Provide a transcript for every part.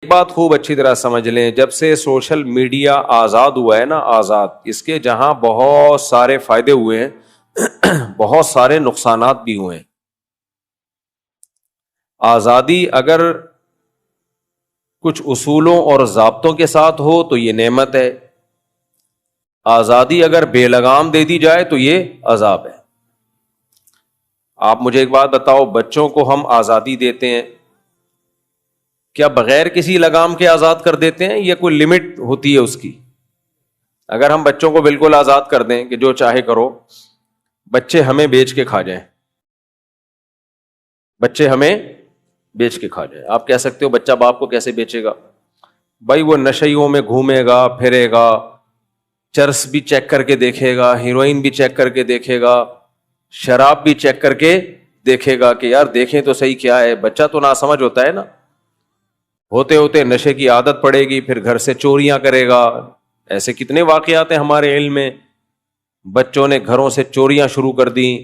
بات خوب اچھی طرح سمجھ لیں, جب سے سوشل میڈیا آزاد ہوا ہے نا, آزاد, اس کے جہاں بہت سارے فائدے ہوئے ہیں بہت سارے نقصانات بھی ہوئے ہیں. آزادی اگر کچھ اصولوں اور ضابطوں کے ساتھ ہو تو یہ نعمت ہے, آزادی اگر بے لگام دے دی جائے تو یہ عذاب ہے. آپ مجھے ایک بات بتاؤ, بچوں کو ہم آزادی دیتے ہیں, کیا بغیر کسی لگام کے آزاد کر دیتے ہیں یا کوئی لمٹ ہوتی ہے اس کی؟ اگر ہم بچوں کو بالکل آزاد کر دیں کہ جو چاہے کرو, بچے ہمیں بیچ کے کھا جائیں, بچے ہمیں بیچ کے کھا جائیں. آپ کہہ سکتے ہو بچہ باپ کو کیسے بیچے گا؟ بھائی وہ نشیوں میں گھومے گا پھرے گا, چرس بھی چیک کر کے دیکھے گا, ہیروئن بھی چیک کر کے دیکھے گا, شراب بھی چیک کر کے دیکھے گا کہ یار دیکھیں تو صحیح کیا ہے. بچہ تو ناسمجھ ہوتا ہے نا, ہوتے ہوتے نشے کی عادت پڑے گی, پھر گھر سے چوریاں کرے گا. ایسے کتنے واقعات ہیں ہمارے علم میں, بچوں نے گھروں سے چوریاں شروع کر دیں,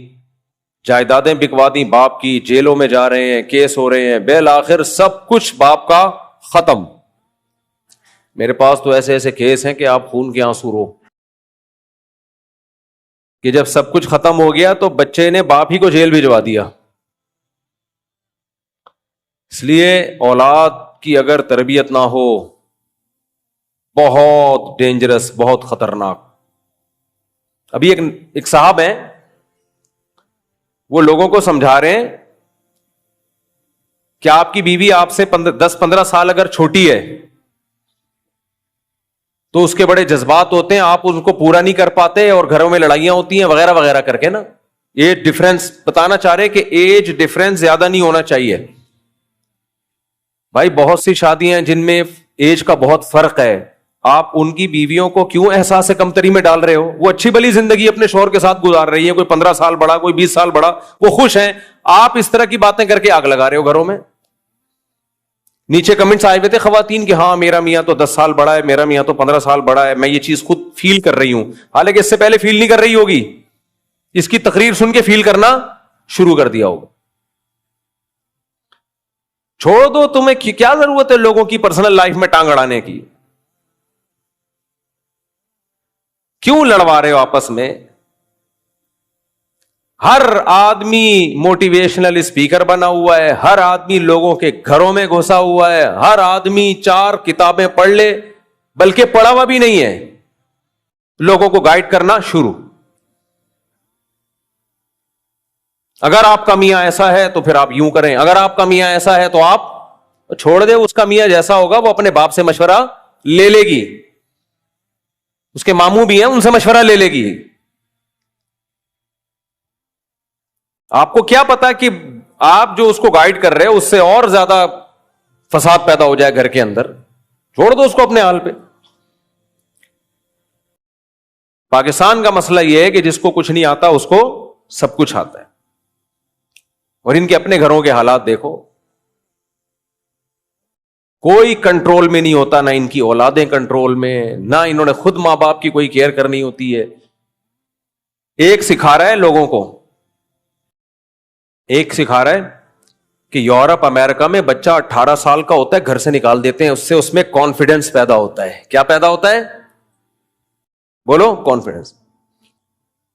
جائیدادیں بکوا دیں باپ کی, جیلوں میں جا رہے ہیں, کیس ہو رہے ہیں, بالآخر سب کچھ باپ کا ختم. میرے پاس تو ایسے ایسے کیس ہیں کہ آپ خون کے آنسو رو, کہ جب سب کچھ ختم ہو گیا تو بچے نے باپ ہی کو جیل بھجوا دیا. اس لیے اولاد کی اگر تربیت نہ ہو, بہت ڈینجرس, بہت خطرناک. ابھی ایک صاحب ہیں, وہ لوگوں کو سمجھا رہے ہیں کہ آپ کی بیوی آپ سے 10-15 سال اگر چھوٹی ہے تو اس کے بڑے جذبات ہوتے ہیں, آپ ان کو پورا نہیں کر پاتے اور گھروں میں لڑائیاں ہوتی ہیں وغیرہ وغیرہ کر کے نا. یہ ڈفرنس بتانا چاہ رہے کہ ایج ڈفرنس زیادہ نہیں ہونا چاہیے. بھائی بہت سی شادیاں ہیں جن میں ایج کا بہت فرق ہے, آپ ان کی بیویوں کو کیوں احساس کمتری میں ڈال رہے ہو؟ وہ اچھی بلی زندگی اپنے شوہر کے ساتھ گزار رہی ہے, کوئی 15 سال بڑا, کوئی 20 سال بڑا, وہ خوش ہیں. آپ اس طرح کی باتیں کر کے آگ لگا رہے ہو گھروں میں. نیچے کمنٹس آئے ہوئے تھے خواتین کے, ہاں میرا میاں تو 10 سال بڑا ہے, میرا میاں تو 15 سال بڑا ہے, میں یہ چیز خود فیل کر رہی ہوں. حالانکہ اس سے پہلے فیل نہیں کر رہی ہوگی, اس کی تقریر سن کے فیل کرنا شروع کر دیا ہوگا. چھوڑ دو, تمہیں کیا ضرورت ہے لوگوں کی پرسنل لائف میں ٹانگ اڑانے کی؟ کیوں لڑوا رہے ہو آپس میں؟ ہر آدمی موٹیویشنل اسپیکر بنا ہوا ہے, ہر آدمی لوگوں کے گھروں میں گھسا ہوا ہے, ہر آدمی 4 کتابیں پڑھ لے, بلکہ پڑھا ہوا بھی نہیں ہے, لوگوں کو گائیڈ کرنا شروع. اگر آپ کا میاں ایسا ہے تو پھر آپ یوں کریں, اگر آپ کا میاں ایسا ہے تو آپ چھوڑ دیں, اس کا میاں جیسا ہوگا وہ اپنے باپ سے مشورہ لے لے گی, اس کے ماموں بھی ہیں ان سے مشورہ لے لے گی. آپ کو کیا پتا کہ آپ جو اس کو گائیڈ کر رہے ہو اس سے اور زیادہ فساد پیدا ہو جائے گھر کے اندر. چھوڑ دو اس کو اپنے حال پہ. پاکستان کا مسئلہ یہ ہے کہ جس کو کچھ نہیں آتا اس کو سب کچھ آتا ہے, اور ان کے اپنے گھروں کے حالات دیکھو, کوئی کنٹرول میں نہیں ہوتا, نہ ان کی اولادیں کنٹرول میں, نہ انہوں نے خود ماں باپ کی کوئی کیئر کرنی ہوتی ہے. ایک سکھا رہا ہے لوگوں کو, ایک سکھا رہا ہے کہ یورپ امریکہ میں بچہ 18 سال کا ہوتا ہے گھر سے نکال دیتے ہیں, اس سے اس میں کانفیڈنس پیدا ہوتا ہے. کیا پیدا ہوتا ہے؟ بولو. کانفیڈنس.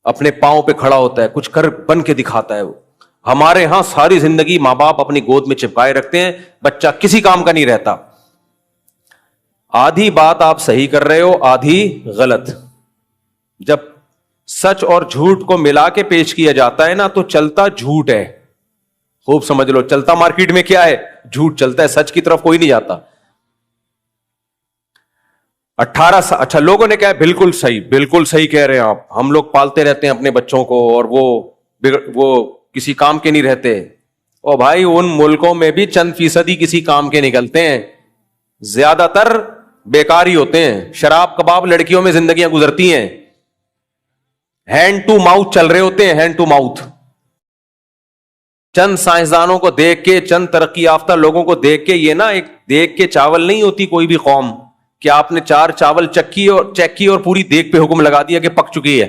اپنے پاؤں پہ کھڑا ہوتا ہے, کچھ کر بن کے دکھاتا ہے. وہ ہمارے ہاں ساری زندگی ماں باپ اپنی گود میں چپکائے رکھتے ہیں, بچہ کسی کام کا نہیں رہتا. آدھی بات آپ صحیح کر رہے ہو, آدھی غلط. جب سچ اور جھوٹ کو ملا کے پیش کیا جاتا ہے نا تو چلتا جھوٹ ہے. خوب سمجھ لو, چلتا مارکیٹ میں کیا ہے؟ جھوٹ چلتا ہے, سچ کی طرف کوئی نہیں جاتا. 18 سال, اچھا لوگوں نے کہا بالکل صحیح, بالکل صحیح کہہ رہے ہیں آپ, ہم لوگ پالتے رہتے ہیں اپنے بچوں کو اور وہ کسی کام کے نہیں رہتے. او بھائی ان ملکوں میں بھی چند فیصدی کسی کام کے نکلتے ہیں, زیادہ تر بیکار ہی ہوتے ہیں. شراب کباب لڑکیوں میں زندگیاں گزرتی ہیں, ہینڈ ٹو ماؤتھ چل رہے ہوتے ہیں, ہینڈ ٹو ماؤتھ. چند سائنسدانوں کو دیکھ کے, چند ترقی یافتہ لوگوں کو دیکھ کے, یہ نا ایک دیکھ کے چاول نہیں ہوتی کوئی بھی قوم کہ آپ نے 4 چاول چیک کی اور پوری دیکھ پہ حکم لگا دیا کہ پک چکی ہے.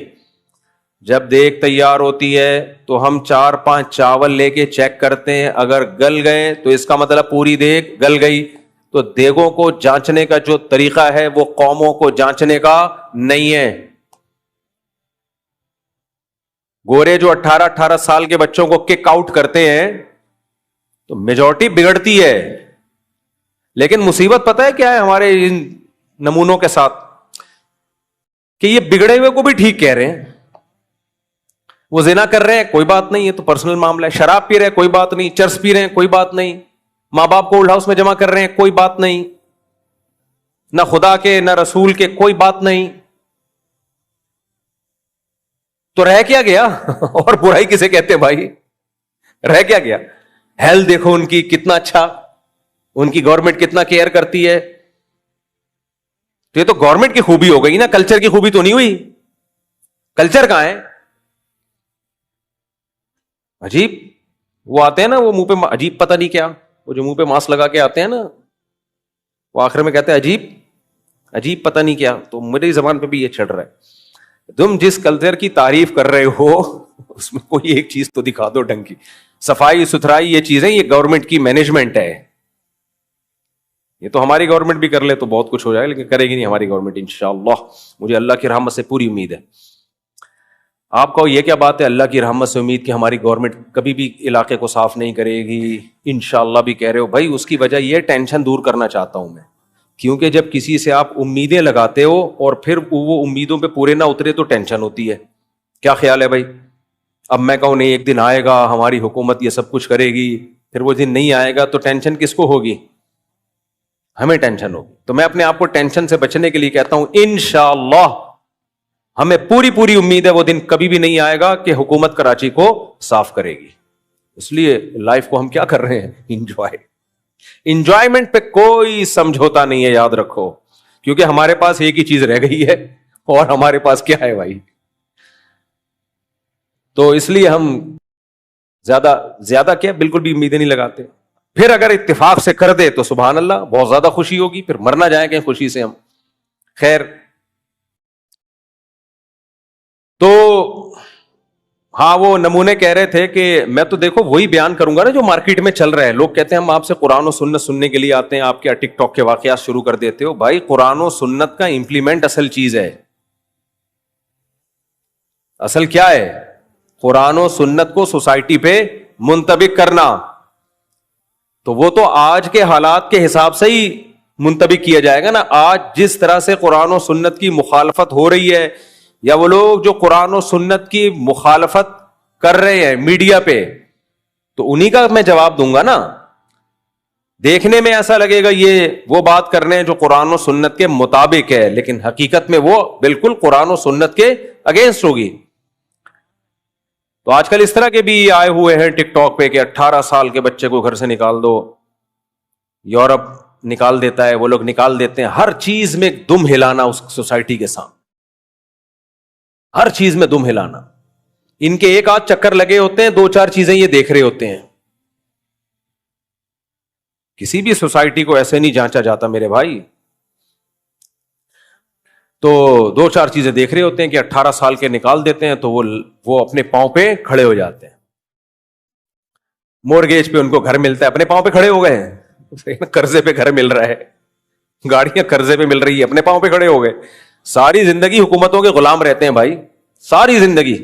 جب دیکھ تیار ہوتی ہے تو ہم 4-5 چاول لے کے چیک کرتے ہیں, اگر گل گئے تو اس کا مطلب پوری دیکھ گل گئی, تو دیگوں کو جانچنے کا جو طریقہ ہے وہ قوموں کو جانچنے کا نہیں ہے. گورے جو 18 سال کے بچوں کو کک آؤٹ کرتے ہیں تو میجورٹی بگڑتی ہے. لیکن مصیبت پتہ ہے کیا ہے ہمارے ان نمونوں کے ساتھ؟ کہ یہ بگڑے ہوئے کو بھی ٹھیک کہہ رہے ہیں. وہ زنا کر رہے ہیں کوئی بات نہیں, یہ تو پرسنل معاملہ ہے. شراب پی رہے ہیں کوئی بات نہیں. چرس پی رہے ہیں کوئی بات نہیں. ماں باپ کو اولڈ ہاؤس میں جمع کر رہے ہیں کوئی بات نہیں. نہ خدا کے نہ رسول کے کوئی بات نہیں. تو رہ کیا گیا؟ اور برائی کسے کہتے بھائی؟ رہ کیا گیا؟ ہیلتھ دیکھو ان کی کتنا اچھا, ان کی گورنمنٹ کتنا کیئر کرتی ہے. تو یہ تو گورنمنٹ کی خوبی ہو گئی نا, کلچر کی خوبی تو نہیں ہوئی. کلچر کہاں ہے؟ عجیب. وہ آتے ہیں نا, وہ منہ پہ عجیب پتہ نہیں کیا, وہ جو منہ پہ ماسک لگا کے آتے ہیں نا, وہ آخر میں کہتے ہیں عجیب عجیب پتہ نہیں کیا. تو میری زبان پہ بھی یہ چڑھ رہا ہے. تم جس کلچر کی تعریف کر رہے ہو اس میں کوئی ایک چیز تو دکھا دو ڈھنگ کی. صفائی ستھرائی یہ چیزیں یہ گورنمنٹ کی مینجمنٹ ہے. یہ تو ہماری گورنمنٹ بھی کر لے تو بہت کچھ ہو جائے, لیکن کرے گی نہیں ہماری گورنمنٹ انشاءاللہ. مجھے اللہ کی رحمت سے پوری امید ہے. آپ کو یہ کیا بات ہے اللہ کی رحمت سے امید کہ ہماری گورنمنٹ کبھی بھی علاقے کو صاف نہیں کرے گی؟ انشاءاللہ بھی کہہ رہے ہو بھائی. اس کی وجہ یہ ٹینشن دور کرنا چاہتا ہوں میں, کیونکہ جب کسی سے آپ امیدیں لگاتے ہو اور پھر وہ امیدوں پہ پورے نہ اترے تو ٹینشن ہوتی ہے. کیا خیال ہے بھائی؟ اب میں کہوں نہیں ایک دن آئے گا ہماری حکومت یہ سب کچھ کرے گی, پھر وہ دن نہیں آئے گا تو ٹینشن کس کو ہوگی؟ ہمیں ٹینشن ہوگی. تو میں اپنے آپ کو ٹینشن سے بچنے کے لیے کہتا ہوں انشاءاللہ ہمیں پوری امید ہے وہ دن کبھی بھی نہیں آئے گا کہ حکومت کراچی کو صاف کرے گی. اس لیے لائف کو ہم کیا کر رہے ہیں؟ انجوائمنٹ پہ کوئی سمجھوتا نہیں ہے, یاد رکھو, کیونکہ ہمارے پاس ایک ہی چیز رہ گئی ہے, اور ہمارے پاس کیا ہے بھائی؟ تو اس لیے ہم زیادہ کیا بالکل بھی امیدیں نہیں لگاتے. پھر اگر اتفاق سے کر دے تو سبحان اللہ بہت زیادہ خوشی ہوگی, پھر مرنا جائیں گے خوشی سے ہم. خیر, تو ہاں وہ نمونے کہہ رہے تھے کہ میں تو دیکھو وہی بیان کروں گا نا جو مارکیٹ میں چل رہا ہے. لوگ کہتے ہیں ہم آپ سے قرآن و سنت سننے کے لیے آتے ہیں, آپ کیا ٹک ٹاک کے واقعات شروع کر دیتے ہو. بھائی قرآن و سنت کا امپلیمنٹ اصل چیز ہے. اصل کیا ہے؟ قرآن و سنت کو سوسائٹی پہ منطبق کرنا. تو وہ تو آج کے حالات کے حساب سے ہی منطبق کیا جائے گا نا. آج جس طرح سے قرآن و سنت کی مخالفت ہو رہی ہے, یا وہ لوگ جو قرآن و سنت کی مخالفت کر رہے ہیں میڈیا پہ, تو انہی کا میں جواب دوں گا نا. دیکھنے میں ایسا لگے گا یہ وہ بات کر رہے ہیں جو قرآن و سنت کے مطابق ہے, لیکن حقیقت میں وہ بالکل قرآن و سنت کے اگینسٹ ہوگی. تو آج کل اس طرح کے بھی آئے ہوئے ہیں ٹک ٹاک پہ کہ 18 سال کے بچے کو گھر سے نکال دو. یورپ نکال دیتا ہے, وہ لوگ نکال دیتے ہیں. ہر چیز میں دم ہلانا اس سوسائٹی کے سامنے, ہر چیز میں دم ہلانا. ان کے ایک آدھ چکر لگے ہوتے ہیں, 2-4 چیزیں یہ دیکھ رہے ہوتے ہیں. کسی بھی سوسائٹی کو ایسے نہیں جانچا جاتا میرے بھائی. تو 2-4 چیزیں دیکھ رہے ہوتے ہیں کہ 18 سال کے نکال دیتے ہیں تو وہ اپنے پاؤں پہ کھڑے ہو جاتے ہیں. مورگیج پہ ان کو گھر ملتا ہے, اپنے پاؤں پہ کھڑے ہو گئے ہیں. قرضے پہ گھر مل رہا ہے, گاڑیاں قرضے پہ مل رہی ہے, اپنے پاؤں پہ کھڑے ہو گئے. ساری زندگی حکومتوں کے غلام رہتے ہیں بھائی, ساری زندگی.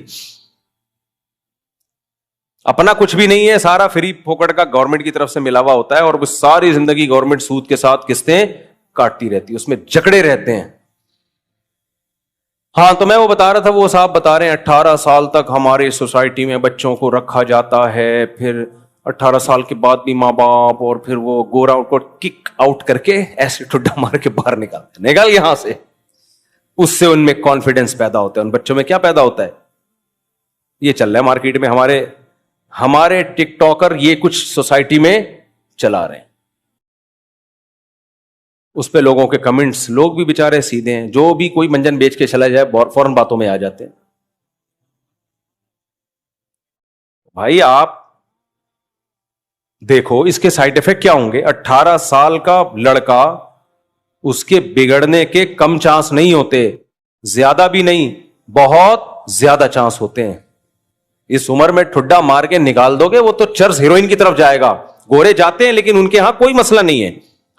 اپنا کچھ بھی نہیں ہے, سارا فری پھوکٹ کا گورنمنٹ کی طرف سے ملا ہوا ہوتا ہے, اور وہ ساری زندگی گورنمنٹ سود کے ساتھ قسطیں کاٹتی رہتی ہے, اس میں جکڑے رہتے ہیں. ہاں تو میں وہ بتا رہا تھا, وہ صاحب بتا رہے ہیں 18 سال تک ہماری سوسائٹی میں بچوں کو رکھا جاتا ہے, پھر 18 سال کے بعد بھی ماں باپ اور پھر وہ گورا کو کک آؤٹ کر کے ایسے ٹھڈا مار کے باہر نکالتے ہیں, نکال یہاں سے. اس سے ان میں کانفیڈنس پیدا ہوتا ہے. ان بچوں میں کیا پیدا ہوتا ہے؟ یہ چل رہا ہے مارکیٹ میں. ہمارے ٹک ٹاکر یہ کچھ سوسائٹی میں چلا رہے ہیں. اس پہ لوگوں کے کمنٹس, لوگ بھی بےچارے سیدھے ہیں, جو بھی کوئی منجن بیچ کے چلا جائے فوراً باتوں میں آ جاتے ہیں. بھائی آپ دیکھو اس کے سائیڈ ایفیکٹ کیا ہوں گے. 18 سال کا لڑکا, اس کے بگڑنے کے کم چانس نہیں ہوتے, زیادہ بھی نہیں, بہت زیادہ چانس ہوتے ہیں. اس عمر میں ٹھڈا مار کے نکال دو گے, وہ تو چرس ہیروئن کی طرف جائے گا. گورے جاتے ہیں لیکن ان کے ہاں کوئی مسئلہ نہیں ہے,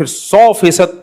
100%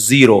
0,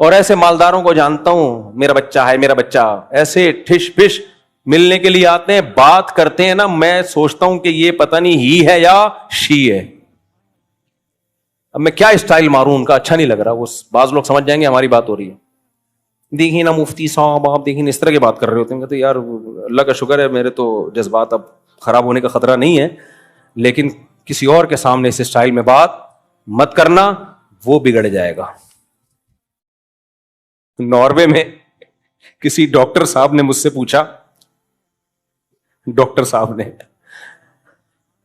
اور ایسے مالداروں کو جانتا ہوں، میرا بچہ ہے میرا بچہ، ایسے ٹھش پش ملنے کے لیے آتے ہیں، بات کرتے ہیں نا، میں سوچتا ہوں کہ یہ پتہ نہیں ہی ہے یا شی ہے. اب میں کیا اسٹائل ماروں ان کا، اچھا نہیں لگ رہا. وہ بعض لوگ سمجھ جائیں گے ہماری بات ہو رہی ہے. دیکھیے نا مفتی صاحب، آپ دیکھیں اس طرح کی بات کر رہے ہوتے ہیں. کہتے یار اللہ کا شکر ہے میرے تو جذبات اب خراب ہونے کا خطرہ نہیں ہے، لیکن کسی اور کے سامنے اس اسٹائل میں بات مت کرنا، وہ بگڑ جائے گا. ناروے میں کسی ڈاکٹر صاحب نے مجھ سے پوچھا، ڈاکٹر صاحب نے،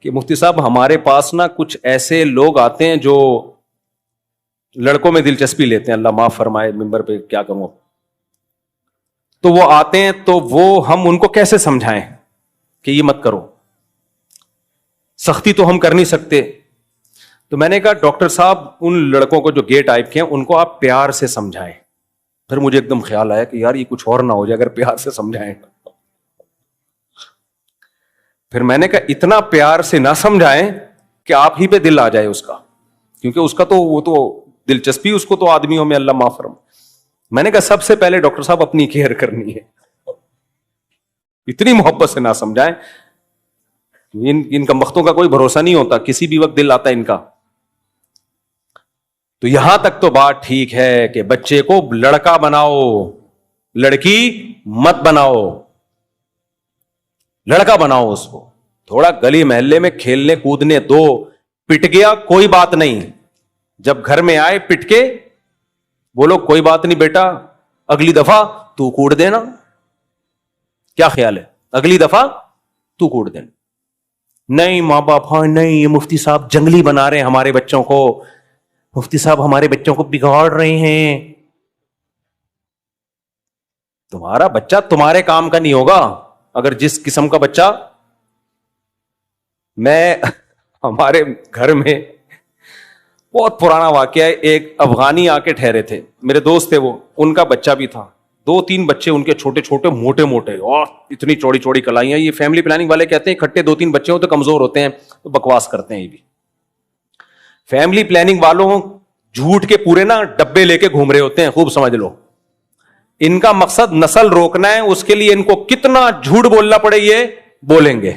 کہ مفتی صاحب ہمارے پاس نا کچھ ایسے لوگ آتے ہیں جو لڑکوں میں دلچسپی لیتے ہیں، اللہ معاف فرمائے ممبر پہ کیا کہوں، تو وہ آتے ہیں تو وہ ہم ان کو کیسے سمجھائیں کہ یہ مت کرو، سختی تو ہم کر نہیں سکتے. تو میں نے کہا ڈاکٹر صاحب ان لڑکوں کو جو گے ٹائپ کے ہیں ان کو آپ پیار سے سمجھائیں. پھر مجھے ایک دم خیال آیا کہ یار یہ کچھ اور نہ ہو جائے اگر پیار سے سمجھائیں. پھر میں نے کہا اتنا پیار سے نہ سمجھائیں کہ آپ ہی پہ دل آ جائے اس کا، کیونکہ اس کا تو وہ تو دلچسپی اس کو تو آدمیوں میں اللہ معاف فرمائے. میں نے کہا سب سے پہلے ڈاکٹر صاحب اپنی کیئر کرنی ہے، اتنی محبت سے نہ سمجھائیں. ان کا مختوں کا کوئی بھروسہ نہیں ہوتا، کسی بھی وقت دل آتا ہے ان کا. تو یہاں تک تو بات ٹھیک ہے کہ بچے کو لڑکا بناؤ، لڑکی مت بناؤ، لڑکا بناؤ اس کو. تھوڑا گلی محلے میں کھیلنے کودنے دو، پٹ گیا کوئی بات نہیں، جب گھر میں آئے پٹ کے بولو کوئی بات نہیں بیٹا اگلی دفعہ تو کوڑ دینا. کیا خیال ہے؟ اگلی دفعہ تو کوڑ دینا. نہیں ماں باپ، ہاں نہیں یہ مفتی صاحب جنگلی بنا رہے ہیں ہمارے بچوں کو، مفتی صاحب ہمارے بچوں کو بگاڑ رہے ہیں. تمہارا بچہ تمہارے کام کا نہیں ہوگا. اگر جس قسم کا بچہ، میں ہمارے گھر میں بہت پرانا واقعہ ہے، ایک افغانی آ کے ٹھہرے تھے، میرے دوست تھے وہ، ان کا بچہ بھی تھا، 2-3 بچے ان کے چھوٹے چھوٹے موٹے موٹے اور اتنی چوڑی چوڑی کلائیاں. یہ فیملی پلاننگ والے کہتے ہیں کھٹے 2-3 بچے ہوں تو کمزور ہوتے ہیں، تو بکواس کرتے ہیں. یہ بھی فیملی پلاننگ والوں جھوٹ کے پورے نا ڈبے لے کے گھوم رہے ہوتے ہیں، خوب سمجھ لو. ان کا مقصد نسل روکنا ہے، اس کے لیے ان کو کتنا جھوٹ بولنا پڑے یہ بولیں گے.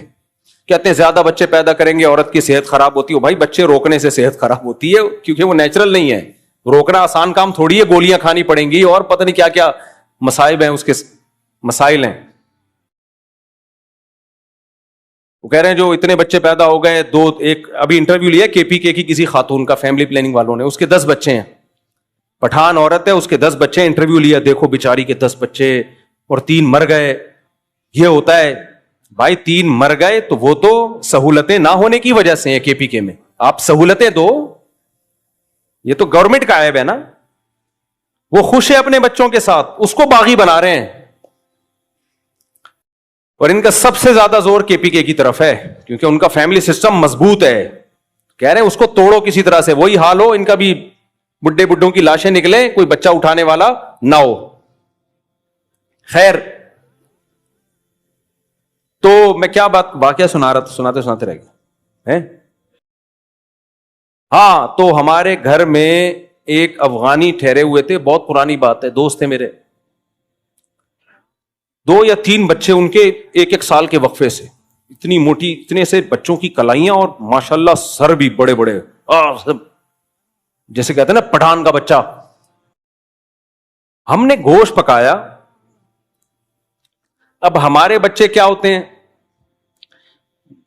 کہتے ہیں زیادہ بچے پیدا کریں گے عورت کی صحت خراب ہوتی ہے. بھائی بچے روکنے سے صحت خراب ہوتی ہے، کیونکہ وہ نیچرل نہیں ہے. روکنا آسان کام تھوڑی ہے، گولیاں کھانی پڑیں گی اور پتہ نہیں کیا کیا مصائب ہیں، اس کے مسائل ہیں. وہ کہہ رہے ہیں جو اتنے بچے پیدا ہو گئے، ایک ابھی انٹرویو لیا کے پی کے کی کسی خاتون کا، فیملی پلاننگ والوں نے، اس کے 10 بچے ہیں، پٹھان عورت ہے، اس کے 10 بچے. انٹرویو لیا، دیکھو بیچاری کے 10 بچے اور 3 مر گئے. یہ ہوتا ہے بھائی، 3 مر گئے تو وہ تو سہولتیں نہ ہونے کی وجہ سے ہیں. کے پی کے میں آپ سہولتیں دو، یہ تو گورنمنٹ کا عیب ہے نا. وہ خوش ہے اپنے بچوں کے ساتھ، اس کو باغی بنا رہے ہیں. اور ان کا سب سے زیادہ زور کے پی کے کی طرف ہے، کیونکہ ان کا فیملی سسٹم مضبوط ہے. کہہ رہے ہیں اس کو توڑو کسی طرح سے، وہی حال ہو ان کا بھی، بڈھے بڈھوں کی لاشیں نکلیں، کوئی بچہ اٹھانے والا نہ ہو. خیر، تو میں کیا بات واقعہ سناتے رہ گئے. ہاں، تو ہمارے گھر میں ایک افغانی ٹھہرے ہوئے تھے، بہت پرانی بات ہے، دوست تھے میرے. 2 یا 3 بچے ان کے 1-1 سال کے وقفے سے، اتنی موٹی، اتنے سے بچوں کی کلائیاں، اور ماشاءاللہ سر بھی بڑے بڑے، جیسے کہتے ہیں نا پٹھان کا بچہ. ہم نے گوشت پکایا. اب ہمارے بچے کیا ہوتے ہیں،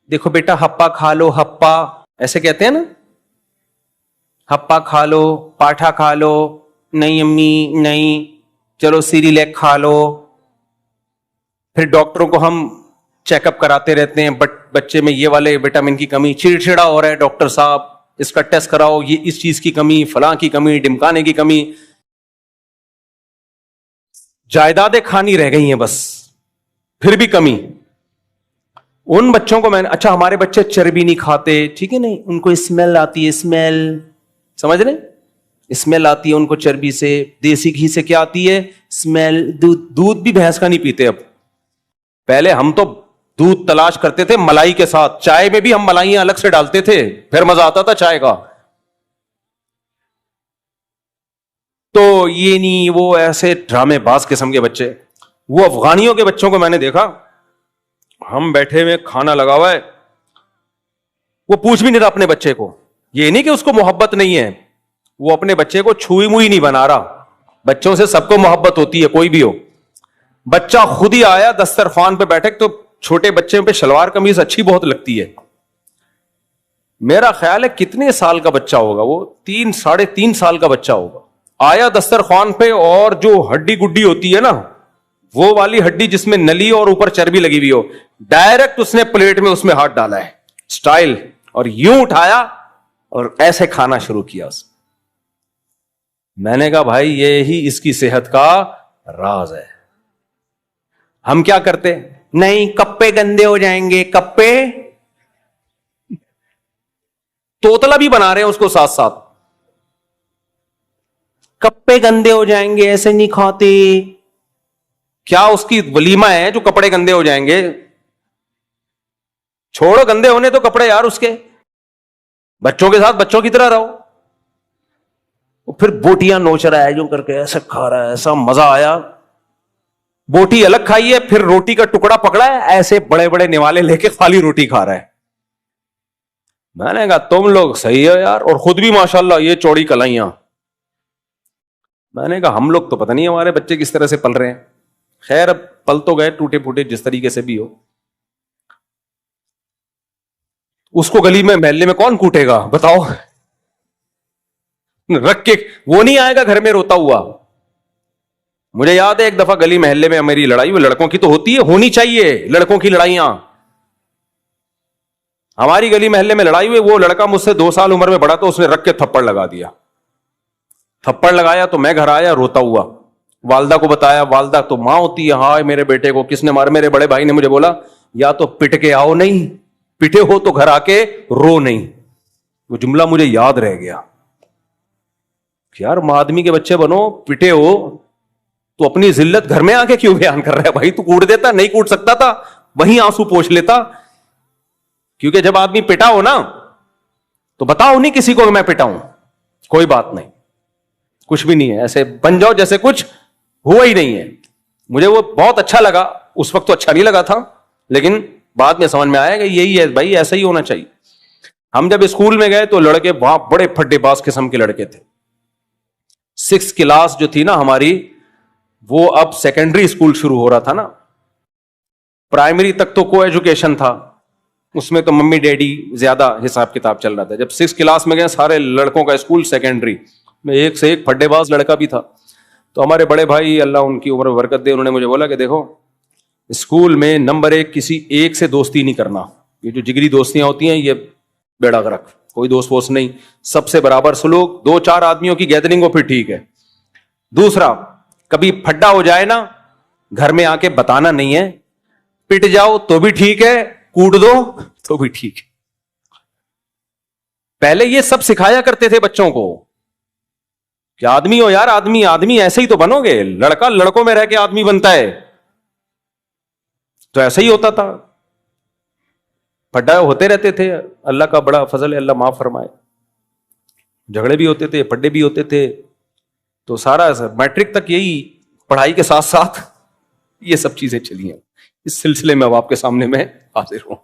دیکھو بیٹا ہپا کھا لو، ہپا ایسے کہتے ہیں نا، ہپا کھا لو، پاٹھا کھا لو، نہیں امی نہیں، چلو سیریلیک کھا لو. پھر ڈاکٹروں کو ہم چیک اپ کراتے رہتے ہیں، بچے میں یہ والے وٹامن کی کمی، چڑچڑا ہو رہا ہے ڈاکٹر صاحب اس کا ٹیسٹ کراؤ، یہ اس چیز کی کمی، فلاں کی کمی، ڈمکانے کی کمی. جائیدادیں کھانی رہ گئی ہیں بس، پھر بھی کمی. ان بچوں کو میں نے، اچھا ہمارے بچے چربی نہیں کھاتے، ٹھیک ہے، نہیں ان کو اسمیل آتی ہے، اسمیل سمجھ رہے، اسمیل آتی ہے ان کو چربی سے. دیسی گھی سے کیا آتی ہے، اسمیل. دودھ بھی بھینس کا نہیں پیتے اب. پہلے ہم تو دودھ تلاش کرتے تھے ملائی کے ساتھ، چائے میں بھی ہم ملائیاں الگ سے ڈالتے تھے، پھر مزہ آتا تھا چائے کا. تو یہ نہیں وہ ایسے ڈرامے باز قسم کے بچے. وہ افغانیوں کے بچوں کو میں نے دیکھا, ہم بیٹھے ہوئے کھانا لگا ہوا ہے, وہ پوچھ بھی نہیں رہا اپنے بچے کو. یہ نہیں کہ اس کو محبت نہیں ہے, وہ اپنے بچے کو چھوئی موئی نہیں بنا رہا. بچوں سے سب کو محبت ہوتی ہے, کوئی بھی ہو. بچہ خود ہی آیا دسترخوان پہ بیٹھے, تو چھوٹے بچے پہ شلوار قمیض اچھی بہت لگتی ہے. میرا خیال ہے کتنے سال کا بچہ ہوگا وہ, 3-3.5 سال کا بچہ ہوگا. آیا دسترخوان پہ, اور جو ہڈی گڈی ہوتی ہے نا, وہ والی ہڈی جس میں نلی اور اوپر چربی لگی ہوئی ہو, ڈائریکٹ اس نے پلیٹ میں اس میں ہاتھ ڈالا ہے سٹائل, اور یوں اٹھایا اور ایسے کھانا شروع کیا. میں نے کہا بھائی یہی اس کی صحت کا راز ہے. ہم کیا کرتے, نہیں کپے گندے ہو جائیں گے, کپے توتلا بھی بنا رہے ہیں اس کو ساتھ ساتھ, کپڑے گندے ہو جائیں گے, ایسے نہیں کھاتے. کیا اس کی ولیمہ ہے جو کپڑے گندے ہو جائیں گے؟ چھوڑو گندے ہونے تو کپڑے یار اس کے, بچوں کے ساتھ بچوں کی طرح رہو. پھر بوٹیاں نوچ رہا ہے جو کر کے, ایسا کھا رہا ہے, ایسا مزہ آیا. بوٹی الگ کھائی ہے, پھر روٹی کا ٹکڑا پکڑا ہے, ایسے بڑے بڑے نوالے لے کے خالی روٹی کھا رہا ہے. میں نے کہا تم لوگ صحیح ہے یار, اور خود بھی ماشاءاللہ یہ چوڑی کلائیاں. میں نے کہا ہم لوگ تو پتہ نہیں ہمارے بچے کس طرح سے پل رہے ہیں. خیر اب پل تو گئے ٹوٹے پھوٹے جس طریقے سے بھی ہو. اس کو گلی میں محلے میں کون کوٹے گا بتاؤ, رکھ کے وہ نہیں آئے گا گھر میں روتا ہوا. مجھے یاد ہے ایک دفعہ گلی محلے میں میری لڑائی, وہ لڑکوں کی تو ہوتی ہے, ہونی چاہیے لڑکوں کی لڑائیاں. ہماری گلی محلے میں لڑائی ہوئی, وہ لڑکا مجھ سے 2 سال عمر میں بڑا, تو اس نے رکھ کے تھپڑ لگا دیا. تھپڑ لگایا تو میں گھر آیا روتا ہوا, والدہ کو بتایا, والدہ تو ماں ہوتی ہے, ہاں میرے بیٹے کو کس نے مارا. میرے بڑے بھائی نے مجھے بولا یا تو پٹ کے آؤ, نہیں پٹے ہو تو گھر آ کے رو نہیں. وہ جملہ مجھے یاد رہ گیا کہ یار آدمی کے بچے بنو, پٹے ہو تو اپنی ذلت گھر میں آ کے کیوں بیان کر رہا ہے بھائی؟ تو کوٹ دیتا, نہیں کوٹ سکتا تھا وہیں آنسو پوچھ لیتا. کیونکہ جب آدمی پٹا ہو نا تو بتاؤ نہیں کسی کو کہ میں پٹا ہوں, کوئی بات نہیں, کچھ بھی نہیں ہے, ایسے بن جاؤ جیسے کچھ ہوا ہی نہیں ہے. مجھے وہ بہت اچھا لگا, اس وقت تو اچھا نہیں لگا تھا, لیکن بعد میں سمجھ میں آیا کہ یہی ہے بھائی, ایسا ہی ہونا چاہیے. ہم جب اسکول میں گئے تو لڑکے وہاں بڑے پھڈے باز قسم کے لڑکے تھے. 6 کلاس جو تھی نا ہماری, وہ اب سیکنڈری اسکول شروع ہو رہا تھا نا. پرائمری تک تو کو ایجوکیشن تھا, اس میں تو ممی ڈیڈی زیادہ حساب کتاب چل رہا تھا. جب 6 کلاس میں گئے سارے لڑکوں کا اسکول سیکنڈری میں, ایک سے ایک پھڈے باز لڑکا بھی تھا. تو ہمارے بڑے بھائی اللہ ان کی عمر برکت دے, انہوں نے مجھے بولا کہ دیکھو اسکول میں نمبر 1 کسی ایک سے دوستی نہیں کرنا. یہ جو جگری دوستیاں ہوتی ہیں یہ بیڑا غرق, کوئی دوست ووست نہیں, سب سے برابر سلوک. 2-4 آدمیوں کی گیدرنگ ہو پھر ٹھیک ہے. دوسرا, کبھی پھڈا ہو جائے نا گھر میں آ کے بتانا نہیں ہے, پٹ جاؤ تو بھی ٹھیک ہے, کوٹ دو تو بھی ٹھیک ہے. پہلے یہ سب سکھایا کرتے تھے بچوں کو کہ آدمی ہو یار, آدمی ایسے ہی تو بنو گے. لڑکا لڑکوں میں رہ کے آدمی بنتا ہے, تو ایسا ہی ہوتا تھا. پھڈا ہوتے رہتے تھے, اللہ کا بڑا فضل ہے, اللہ معاف فرمائے. جھگڑے بھی ہوتے تھے, پھڈے بھی ہوتے تھے. تو سارا میٹرک تک یہی پڑھائی کے ساتھ ساتھ یہ سب چیزیں چلی ہیں. اس سلسلے میں اب آپ کے سامنے میں حاضر ہوں.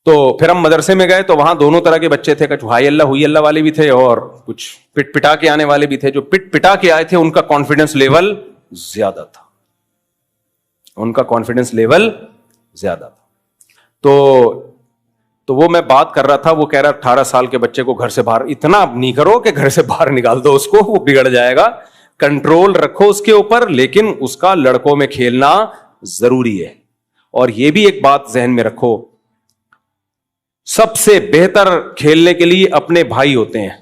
تو پھر ہم مدرسے میں گئے تو وہاں دونوں طرح کے بچے تھے, کچھ ہائی اللہ ہوئی اللہ والے بھی تھے اور کچھ پٹ پٹا کے آنے والے بھی تھے. جو پٹ پٹا کے آئے تھے ان کا کانفیڈنس لیول زیادہ تھا, ان کا کانفیڈنس لیول زیادہ تھا. تو وہ میں بات کر رہا تھا, وہ کہہ رہا 18 سال کے بچے کو گھر سے باہر اتنا نہیں کرو کہ گھر سے باہر نکال دو اس کو, وہ بگڑ جائے گا. کنٹرول رکھو اس کے اوپر, لیکن اس کا لڑکوں میں کھیلنا ضروری ہے. اور یہ بھی ایک بات ذہن میں رکھو, سب سے بہتر کھیلنے کے لیے اپنے بھائی ہوتے ہیں.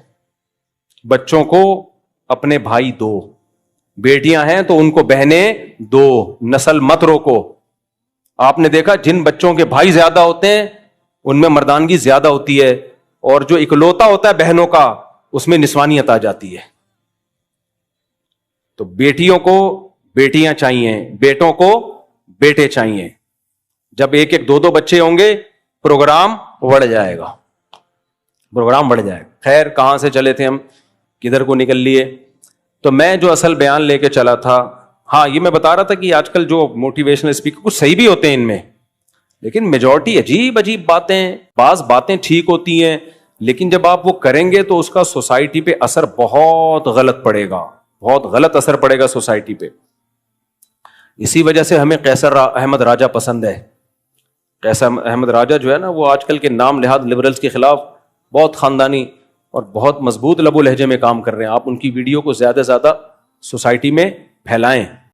بچوں کو اپنے بھائی دو, بیٹیاں ہیں تو ان کو بہنیں دو, نسل مت روکو. آپ نے دیکھا جن بچوں کے بھائی زیادہ ہوتے ہیں ان میں مردانگی زیادہ ہوتی ہے, اور جو اکلوتا ہوتا ہے بہنوں کا اس میں نسوانیت آ جاتی ہے. تو بیٹیوں کو بیٹیاں چاہیے, بیٹوں کو بیٹے چاہیے. جب 1-2 بچے ہوں گے پروگرام بڑھ جائے گا, پروگرام بڑھ جائے گا. خیر کہاں سے چلے تھے ہم, کدھر کو نکل لیے. تو میں جو اصل بیان لے کے چلا تھا, ہاں یہ میں بتا رہا تھا کہ آج کل جو موٹیویشنل اسپیکر کچھ صحیح بھی ہوتے ہیں ان میں, لیکن میجورٹی عجیب عجیب باتیں, بعض باتیں ٹھیک ہوتی ہیں لیکن جب آپ وہ کریں گے تو اس کا سوسائٹی پہ اثر بہت غلط پڑے گا, بہت غلط اثر پڑے گا سوسائٹی پہ. اسی وجہ سے ہمیں قیصر احمد راجہ پسند ہے. قیصر احمد راجہ جو ہے نا, وہ آج کل کے نام لحاظ لبرلز کے خلاف بہت خاندانی اور بہت مضبوط لب و لہجے میں کام کر رہے ہیں. آپ ان کی ویڈیو کو زیادہ سے زیادہ سوسائٹی میں پھیلائیں.